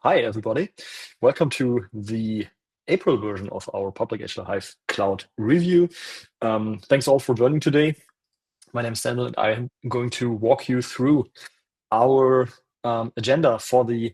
Hi, everybody. Welcome to the April version of our public Agile Hive Cloud review. Thanks all for joining today. My name is Daniel, and I am going to walk you through our agenda for the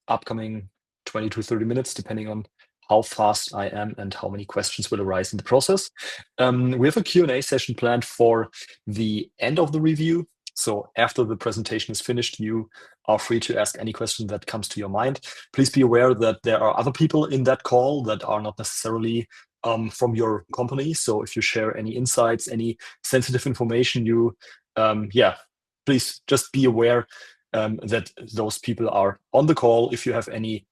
upcoming 20 to 30 minutes, depending on how fast I am and how many questions will arise in the process. We have a Q&A session planned for the end of the review. So after the presentation is finished, you are free to ask any question that comes to your mind. Please be aware that there are other people in that call that are not necessarily from your company. So if you share any insights, any sensitive information, please just be aware that those people are on the call. If you have any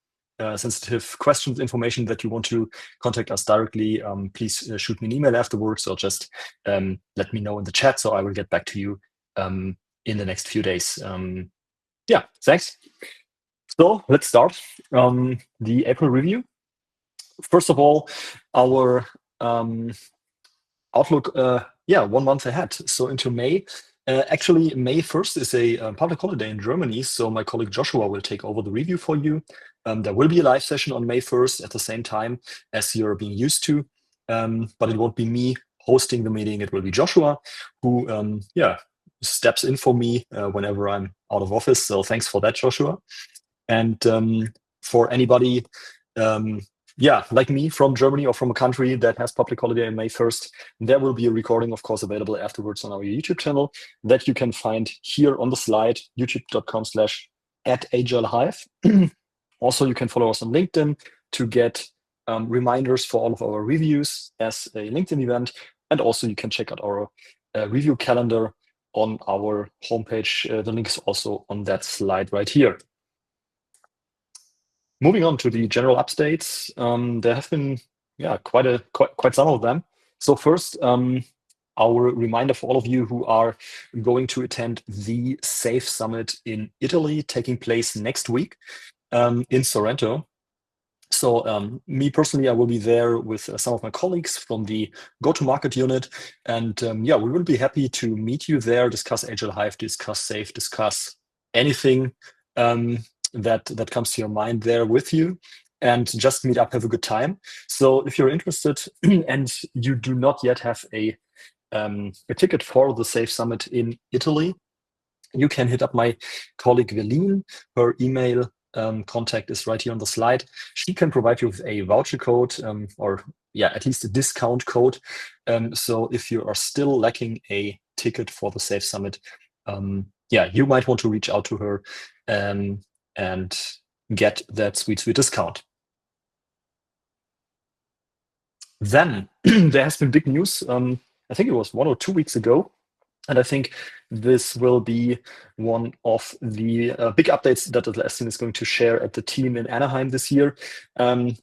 sensitive questions, information that you want to contact us directly, please shoot me an email afterwards or just let me know in the chat, so I will get back to you in the next few days. Thanks. So let's start the April review. First of all, our outlook, 1 month ahead. So into May. Actually, May 1st is a public holiday in Germany, so my colleague Joshua will take over the review for you. There will be a live session on May 1st at the same time as you're being used to, but it won't be me hosting the meeting. It will be Joshua who, steps in for me whenever I'm out of office. So thanks for that, Joshua. And for anybody like me from Germany or from a country that has public holiday on May 1st, there will be a recording, of course, available afterwards on our YouTube channel that you can find here on the slide, youtube.com/@AgileHive. Also, you can follow us on LinkedIn to get reminders for all of our reviews as a LinkedIn event. And also you can check out our review calendar on our homepage. The link is also on that slide right here. Moving on to the general updates, there have been quite some of them. So first, our reminder for all of you who are going to attend the SAFE Summit in Italy, taking place next week in Sorrento. So me personally, I will be there with some of my colleagues from the go-to-market unit. And we will be happy to meet you there, discuss Agile Hive, discuss SAFE, discuss anything that comes to your mind there with you, and just meet up, have a good time. So if you're interested and you do not yet have a ticket for the SAFE Summit in Italy, you can hit up my colleague Veline. Her email contact is right here on the slide. She can provide you with a voucher code at least a discount code. So if you are still lacking a ticket for the SAFE Summit, you might want to reach out to her and get that sweet discount. Then there has been big news. I think it was 1 or 2 weeks ago. And I think this will be one of the big updates that Atlassian is going to share at the team in Anaheim this year.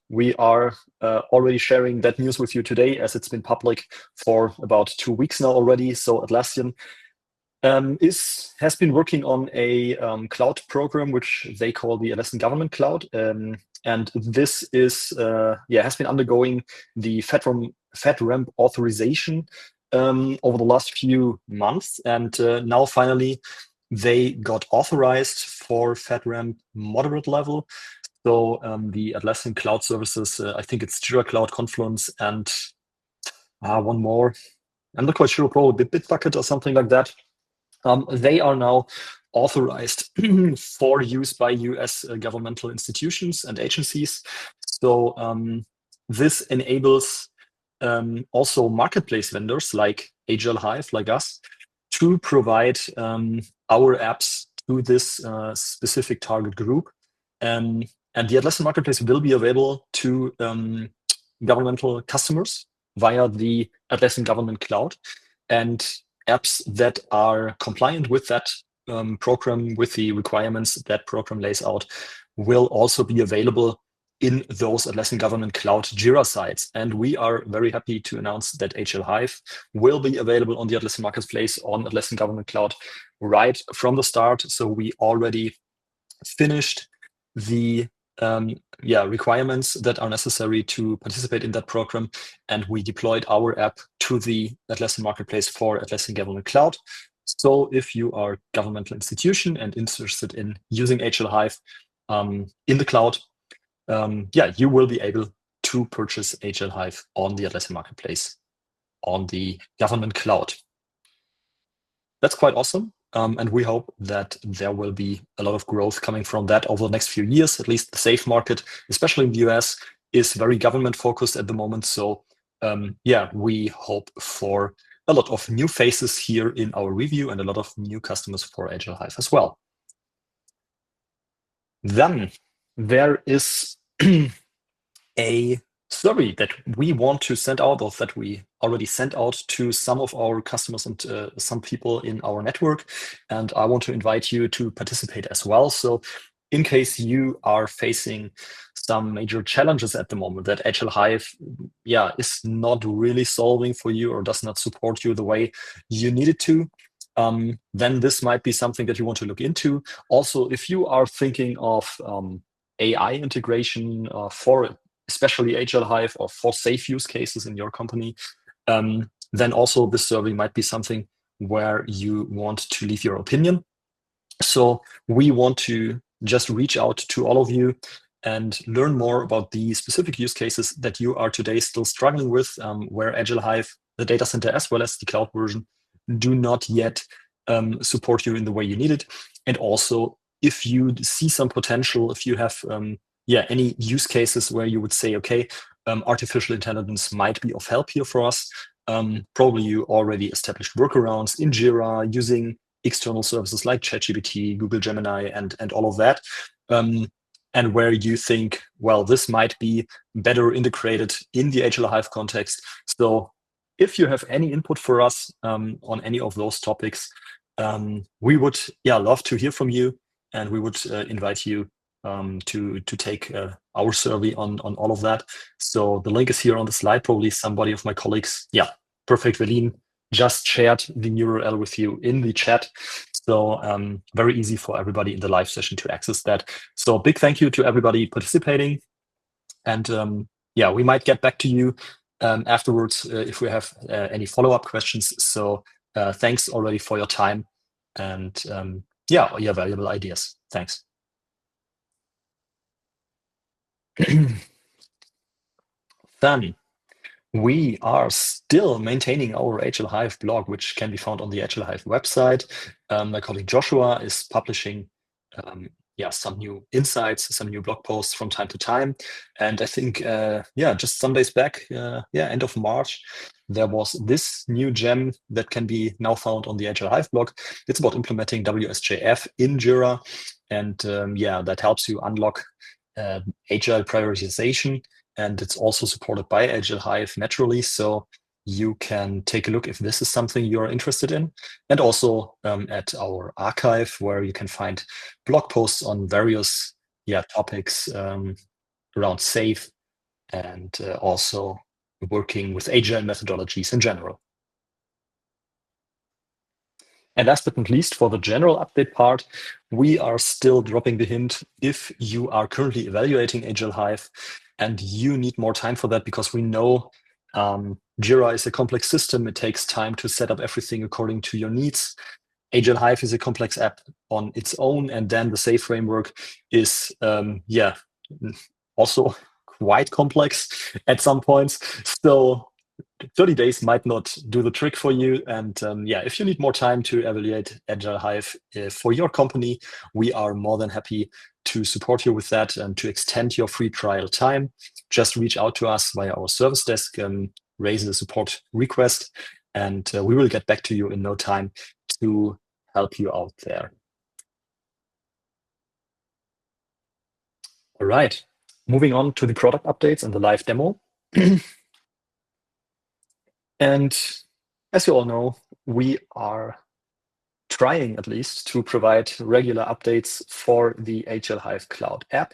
We are already sharing that news with you today, as it's been public for about 2 weeks now already. So Atlassian has been working on a cloud program, which they call the Atlassian Government Cloud. And this is has been undergoing the FedRAMP authorization over the last few months, and now finally they got authorized for FedRAMP moderate level. So the Atlassian Cloud Services, I think it's Jira Cloud, Confluence, and one more. I'm not quite sure, probably Bitbucket or something like that. They are now authorized for use by US governmental institutions and agencies. So this enables also marketplace vendors like Agile Hive, like us, to provide our apps to this specific target group. And the Atlassian Marketplace will be available to governmental customers via the Atlassian Government Cloud. And apps that are compliant with that program, with the requirements that program lays out, will also be available in those Atlassian Government Cloud Jira sites. And we are very happy to announce that Agile Hive will be available on the Atlassian Marketplace on Atlassian Government Cloud right from the start. So we already finished the requirements that are necessary to participate in that program, and we deployed our app to the Atlassian Marketplace for Atlassian Government Cloud. So if you are a governmental institution and interested in using Agile Hive, in the cloud, you will be able to purchase Agile Hive on the Atlassian Marketplace on the government cloud. That's quite awesome. And we hope that there will be a lot of growth coming from that over the next few years. At least the SAFE market, especially in the US, is very government focused at the moment. So we hope for a lot of new faces here in our review and a lot of new customers for Agile Hive as well. Then there is a survey that we want to send out, or that we already sent out to some of our customers and some people in our network. And I want to invite you to participate as well. So in case you are facing some major challenges at the moment that Agile Hive is not really solving for you or does not support you the way you need it to, then this might be something that you want to look into. Also, if you are thinking of AI integration for especially Agile Hive or for safe use cases in your company, then also this survey might be something where you want to leave your opinion. So we want to just reach out to all of you and learn more about the specific use cases that you are today still struggling with, where Agile Hive, the data center as well as the cloud version, do not yet support you in the way you need it. And also, if you see some potential, if you have any use cases where you would say, okay, artificial intelligence might be of help here for us. Probably you already established workarounds in Jira using external services like ChatGPT, Google Gemini, and all of that. And where you think, well, this might be better integrated in the Agile Hive context. So if you have any input for us on any of those topics, we would love to hear from you, and we would invite you to take our survey on all of that. So the link is here on the slide. Probably somebody of my colleagues, perfect, Velin, just shared the URL with you in the chat. So very easy for everybody in the live session to access that. So big thank you to everybody participating. And we might get back to you afterwards if we have any follow-up questions. So thanks already for your time and your valuable ideas. Thanks. Then we are still maintaining our Agile Hive blog, which can be found on the Agile Hive website. My colleague Joshua is publishing some new insights, some new blog posts from time to time. And I think, just some days back, end of March, there was this new gem that can be now found on the Agile Hive blog. It's about implementing WSJF in Jira. And that helps you unlock agile prioritization. And it's also supported by Agile Hive naturally. So you can take a look if this is something you're interested in. And also at our archive, where you can find blog posts on various topics around SAFE and also working with agile methodologies in general. And last but not least, for the general update part, we are still dropping the hint if you are currently evaluating Agile Hive and you need more time for that, because we know Jira is a complex system. It takes time to set up everything according to your needs. Agile Hive is a complex app on its own, and then the SAFe framework is also quite complex at some points. So 30 days might not do the trick for you. And if you need more time to evaluate Agile Hive for your company, we are more than happy to support you with that and to extend your free trial time. Just reach out to us via our service desk, raise a support request, and we will get back to you in no time to help you out there. All right, moving on to the product updates and the live demo. And as you all know, we are trying at least to provide regular updates for the Agile Hive Cloud app.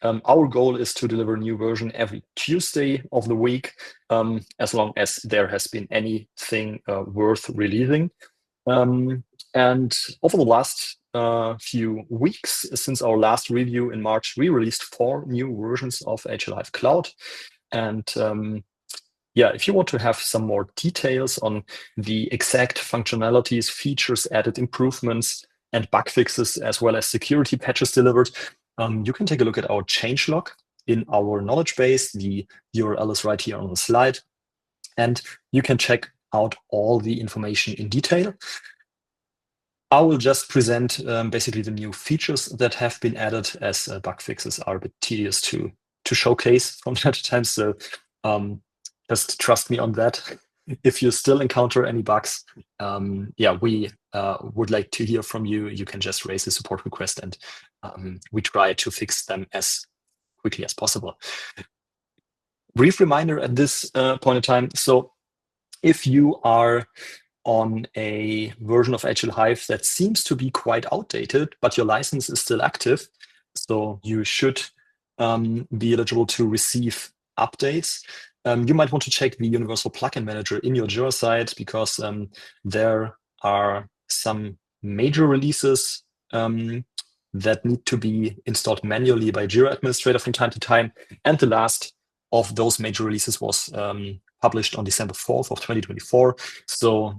Our goal is to deliver a new version every Tuesday of the week, as long as there has been anything worth releasing. And over the last few weeks, since our last review in March, we released 4 new versions of Agile Hive Cloud. And if you want to have some more details on the exact functionalities, features, added improvements, and bug fixes, as well as security patches delivered, you can take a look at our changelog in our knowledge base. The URL is right here on the slide. And you can check out all the information in detail. I will just present basically the new features that have been added, as bug fixes are a bit tedious to showcase from time to time. So just trust me on that. If you still encounter any bugs, we would like to hear from you. You can just raise a support request, and we try to fix them as quickly as possible. Brief reminder at this point in time. So if you are on a version of Agile Hive that seems to be quite outdated, but your license is still active, so you should be eligible to receive updates. You might want to check the Universal Plugin Manager in your Jira site, because there are some major releases that need to be installed manually by Jira administrator from time to time. And the last of those major releases was published on December 4th of 2024. So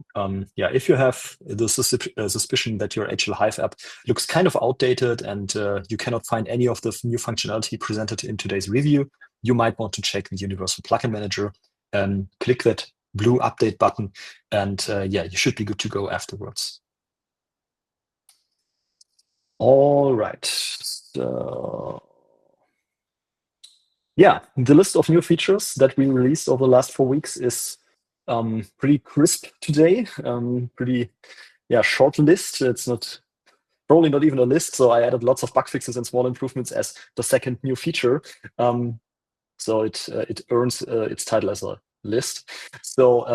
if you have the suspicion that your Agile Hive app looks kind of outdated and you cannot find any of the new functionality presented in today's review, you might want to check the Universal Plugin Manager and click that blue update button, and you should be good to go afterwards. All right. So the list of new features that we released over the last 4 weeks is pretty crisp today. Pretty short list. It's probably not even a list. So I added lots of bug fixes and small improvements as the second new feature. So it earns its title as a list. So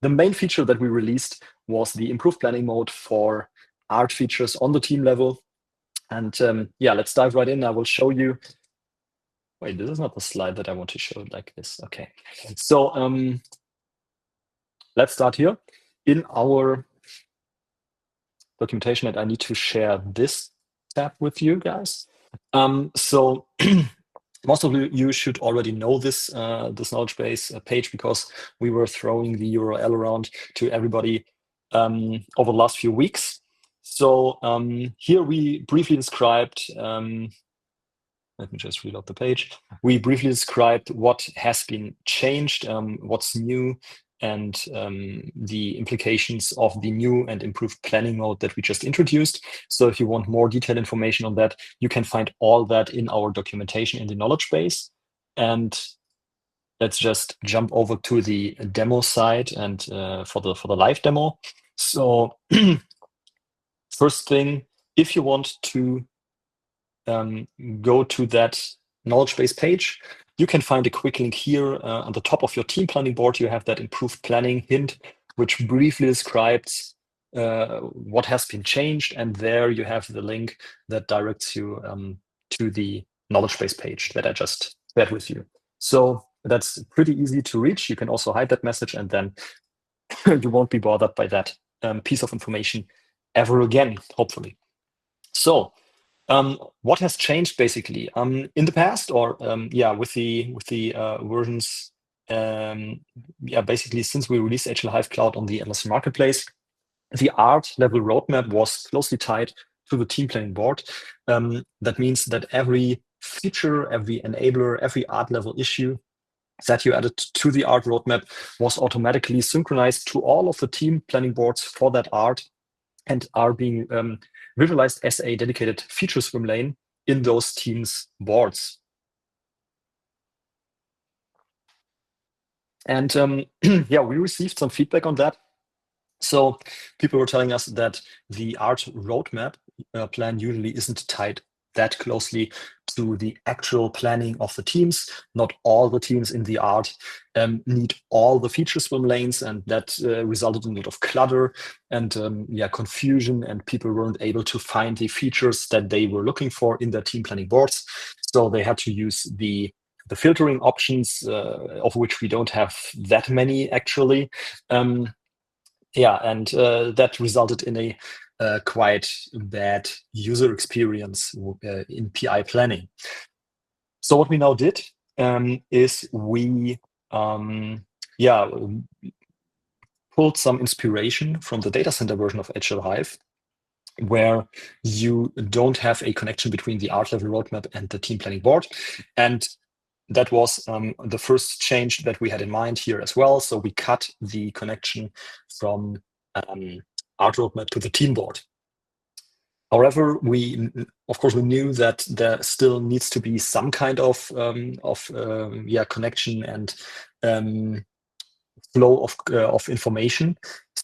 the main feature that we released was the improved planning mode for art features on the team level. And let's dive right in. I will show you. Wait, this is not the slide that I want to show like this. Okay. So let's start here. In our documentation, and I need to share this tab with you guys. So most of you should already know this knowledge base page, because we were throwing the URL around to everybody over the last few weeks. So here we briefly described, let me just reload the page. We briefly described what has been changed, what's new, and the implications of the new and improved planning mode that we just introduced. So if you want more detailed information on that, you can find all that in our documentation in the knowledge base. And let's just jump over to the demo side and for the live demo. So first thing, if you want to go to that knowledge base page, you can find a quick link here on the top of your team planning board. You have that improved planning hint, which briefly describes what has been changed. And there you have the link that directs you to the knowledge base page that I just shared with you. So that's pretty easy to reach. You can also hide that message, and then you won't be bothered by that piece of information ever again, hopefully. So what has changed basically in the past, or with the versions, basically since we released Agile Hive Cloud on the Atlassian marketplace, the art level roadmap was closely tied to the team planning board. That means that every feature, every enabler, every art level issue that you added to the art roadmap was automatically synchronized to all of the team planning boards for that art, and are being visualized as a dedicated feature swim lane in those teams' boards. And we received some feedback on that. So people were telling us that the art roadmap plan usually isn't tied that closely to the actual planning of the teams. Not all the teams in the art need all the feature swim lanes, and that resulted in a lot of clutter and confusion, and people weren't able to find the features that they were looking for in their team planning boards. So they had to use the filtering options, of which we don't have that many actually. And that resulted in a quite bad user experience in PI planning. So what we now did is we pulled some inspiration from the data center version of Agile Hive where you don't have a connection between the art level roadmap and the team planning board. And that was the first change that we had in mind here as well. So we cut the connection from art roadmap to the team board. However, of course we knew that there still needs to be some kind of connection and flow of information.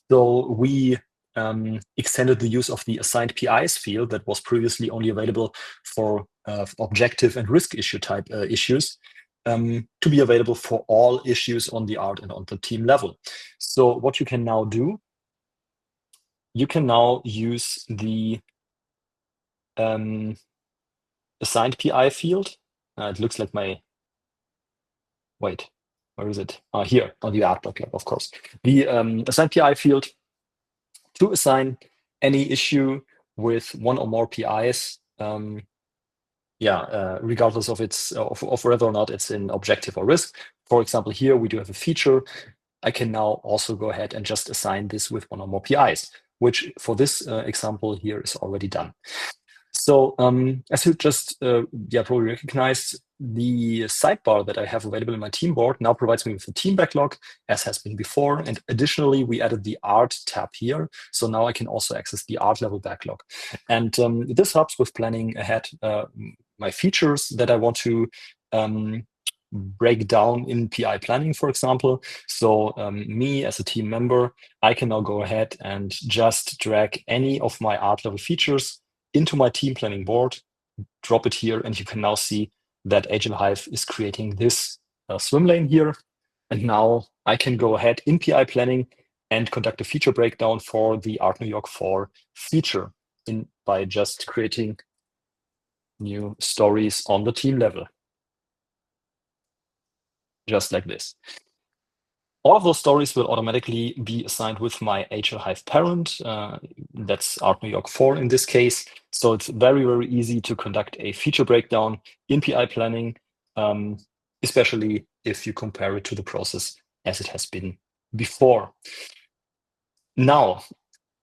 So we extended the use of the assigned PIs field that was previously only available for objective and risk issue type issues to be available for all issues on the art and on the team level. So what you can now do, you can now use the assigned PI field. It looks like wait, where is it? Here on the art backlog, of course. The assigned PI field to assign any issue with one or more PIs, regardless of of whether or not it's in objective or risk. For example, here we do have a feature. I can now also go ahead and just assign this with one or more PIs, which for this example here is already done. So as you just probably recognized, the sidebar that I have available in my team board now provides me with a team backlog, as has been before. And additionally, we added the art tab here. So now I can also access the art level backlog. And this helps with planning ahead my features that I want to break down in PI planning, for example. So me as a team member, I can now go ahead and just drag any of my art level features into my team planning board, drop it here, and you can now see that Agile Hive is creating this swim lane here. And now I can go ahead in PI planning and conduct a feature breakdown for the Art New York 4 feature by just creating new stories on the team level, just like this. All of those stories will automatically be assigned with my Agile Hive parent. That's Art New York 4 in this case. So it's very, very easy to conduct a feature breakdown in PI planning, especially if you compare it to the process as it has been before. Now,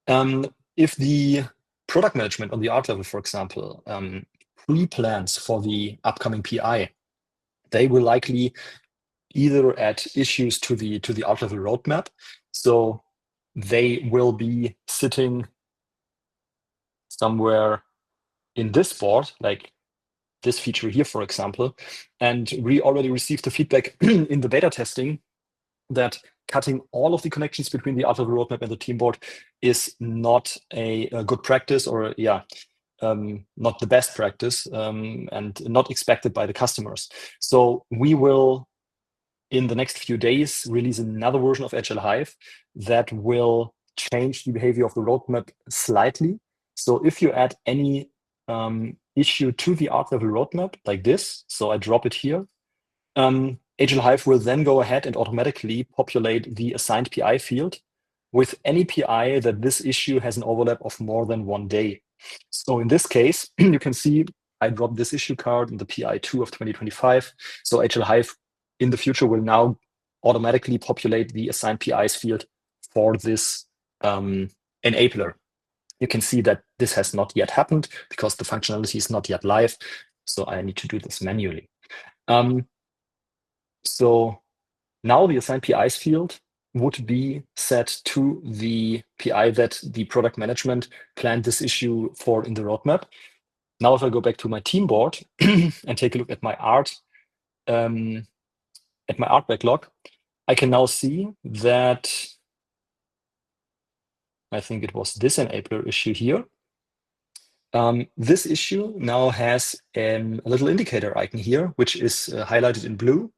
if the product management on the art level, for example, pre-plans for the upcoming PI, they will likely either add issues to the art level roadmap. So they will be sitting somewhere in this board, like this feature here, for example. And we already received the feedback in the beta testing that cutting all of the connections between the art level roadmap and the team board is not a good practice, or not the best practice, and not expected by the customers. So we will, in the next few days, release another version of Agile Hive that will change the behavior of the roadmap slightly. So if you add any issue to the art level roadmap like this, so I drop it here, Agile Hive will then go ahead and automatically populate the assigned PI field with any PI that this issue has an overlap of more than 1 day. So in this case, you can see I dropped this issue card in the PI 2 of 2025. So Agile Hive in the future will now automatically populate the assigned PIs field for this enabler. You can see that this has not yet happened because the functionality is not yet live. So I need to do this manually. So now the assigned PIs field would be set to the PI that the product management planned this issue for in the roadmap. Now, if I go back to my team board and take a look at my art backlog, I can now see that I think it was this enabler issue here. This issue now has a little indicator icon here, which is highlighted in blue.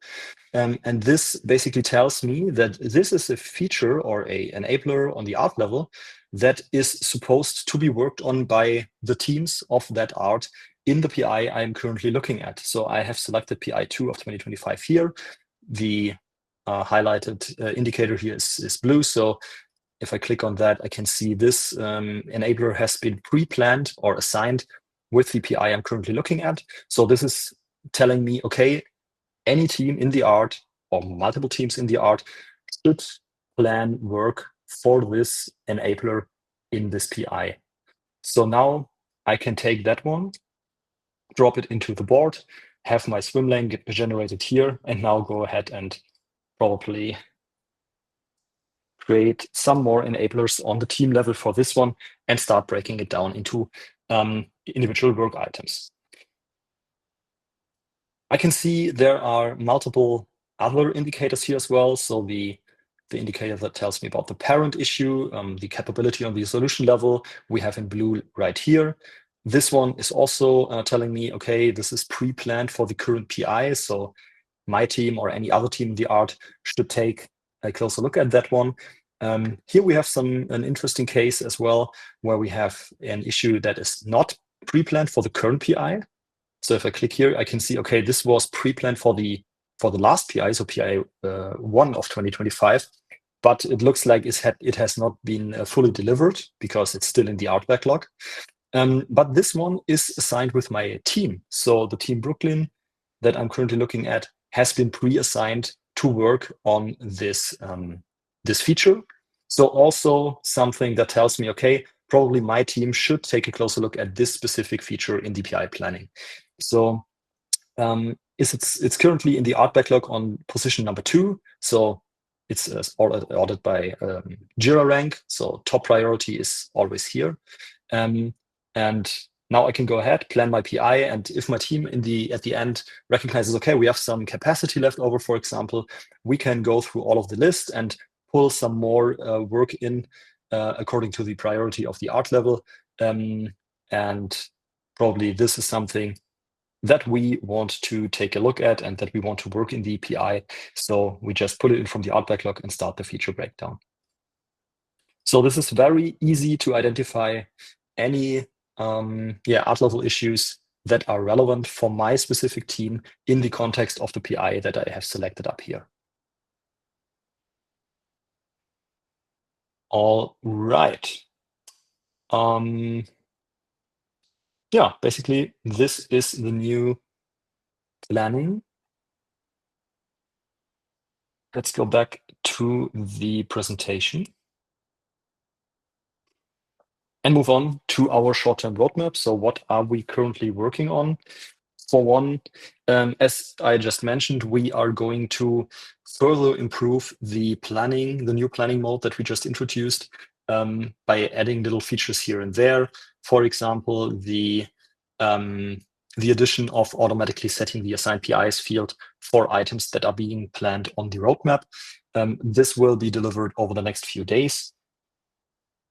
And this basically tells me that this is a feature or a enabler on the art level that is supposed to be worked on by the teams of that art in the PI I'm currently looking at. So I have selected PI 2 of 2025 here. The highlighted indicator here is blue. So if I click on that, I can see this enabler has been pre-planned or assigned with the PI I'm currently looking at. So this is telling me, okay, any team in the art or multiple teams in the art should plan work for this enabler in this PI. So now I can take that one, drop it into the board, have my swim lane get generated here, and now go ahead and probably create some more enablers on the team level for this one and start breaking it down into individual work items. I can see there are multiple other indicators here as well. So the indicator that tells me about the parent issue, the capability on the solution level, we have in blue right here. This one is also telling me, okay, this is pre-planned for the current PI. So my team or any other team in the art should take a closer look at that one. Here we have an interesting case as well, where we have an issue that is not pre-planned for the current PI. So if I click here, I can see, okay, this was pre-planned for the last PI, so PI 1 of 2025, but it looks like it has not been fully delivered because it's still in the art backlog. But this one is assigned with my team. So the team Brooklyn that I'm currently looking at has been pre-assigned to work on this feature. So also something that tells me, okay, probably my team should take a closer look at this specific feature in DPI planning. So it's currently in the art backlog on position number 2. So it's ordered by Jira rank. So top priority is always here. And now I can go ahead, plan my PI, and if my team at the end recognizes, okay, we have some capacity left over, for example, we can go through all of the list and pull some more work in according to the priority of the art level. And probably this is something that we want to take a look at and that we want to work in the PI. So we just pull it in from the art backlog and start the feature breakdown. So this is very easy to identify any art level issues that are relevant for my specific team in the context of the PI that I have selected up here. All right. Yeah, basically this is the new planning. Let's go back to the presentation and move on to our short-term roadmap. So what are we currently working on? For one, as I just mentioned, we are going to further improve the new planning mode that we just introduced by adding little features here and there. For example, the addition of automatically setting the assigned PIs field for items that are being planned on the roadmap. This will be delivered over the next few days.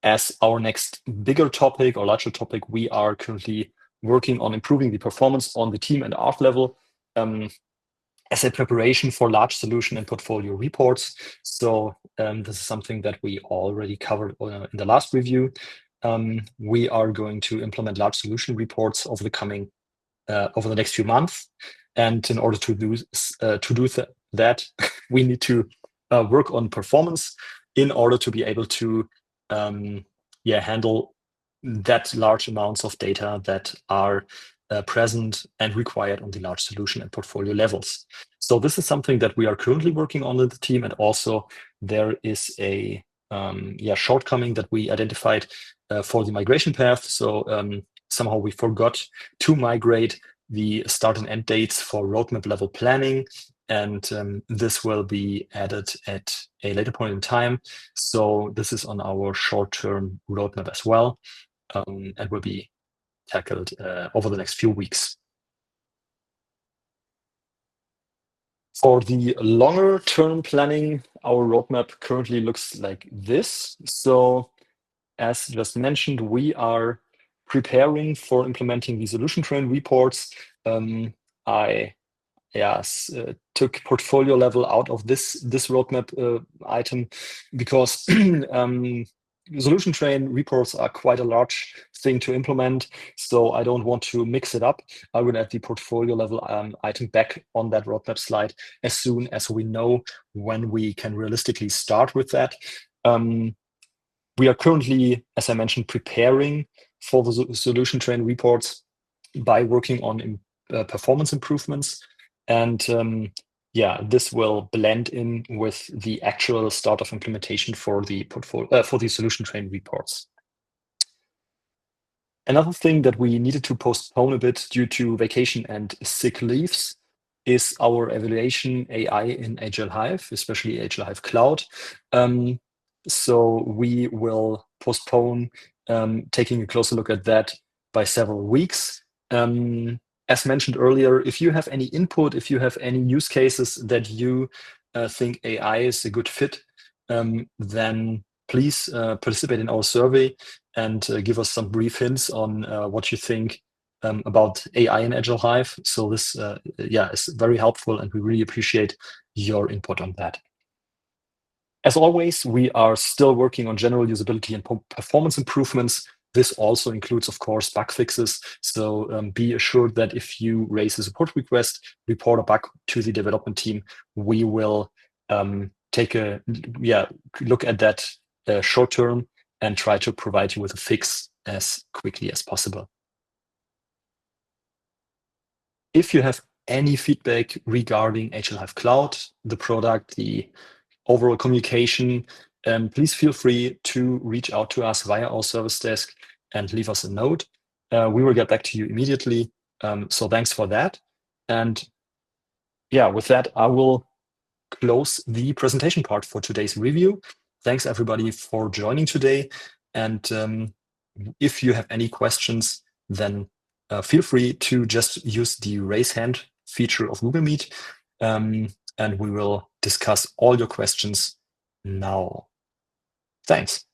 As our next bigger topic or larger topic, we are currently working on improving the performance on the team and art level as a preparation for large solution and portfolio reports. So this is something that we already covered in the last review. We are going to implement large solution reports over the next few months. And in order to do that, we need to work on performance in order to be able to handle that large amounts of data that are present and required on the large solution and portfolio levels. So this is something that we are currently working on in the team, and also there is a shortcoming that we identified for the migration path. So somehow we forgot to migrate the start and end dates for roadmap level planning, and this will be added at a later point in time. So this is on our short-term roadmap as well, and will be tackled over the next few weeks. For the longer term planning, our roadmap currently looks like this. So as just mentioned, we are preparing for implementing the solution train reports. I took portfolio level out of this roadmap item because solution train reports are quite a large thing to implement. So I don't want to mix it up. I will add the portfolio level item back on that roadmap slide as soon as we know when we can realistically start with that. We are currently, as I mentioned, preparing for the solution train reports by working on performance improvements. And this will blend in with the actual start of implementation for the solution train reports. Another thing that we needed to postpone a bit due to vacation and sick leaves is our evaluation AI in Agile Hive, especially Agile Hive Cloud. So we will postpone taking a closer look at that by several weeks. As mentioned earlier, if you have any input, if you have any use cases that you think AI is a good fit, then please participate in our survey and give us some brief hints on what you think about AI in Agile Hive. So this, is very helpful, and we really appreciate your input on that. As always, we are still working on general usability and performance improvements. This also includes, of course, bug fixes. So be assured that if you raise a support request, report a bug to the development team, we will take a look at that short term and try to provide you with a fix as quickly as possible. If you have any feedback regarding Agile Hive Cloud, the product, the overall communication, please feel free to reach out to us via our service desk and leave us a note. We will get back to you immediately. So thanks for that. And yeah, with that, I will close the presentation part for today's review. Thanks everybody for joining today. And if you have any questions, then feel free to just use the raise hand feature of Google Meet, and we will discuss all your questions now. Thanks.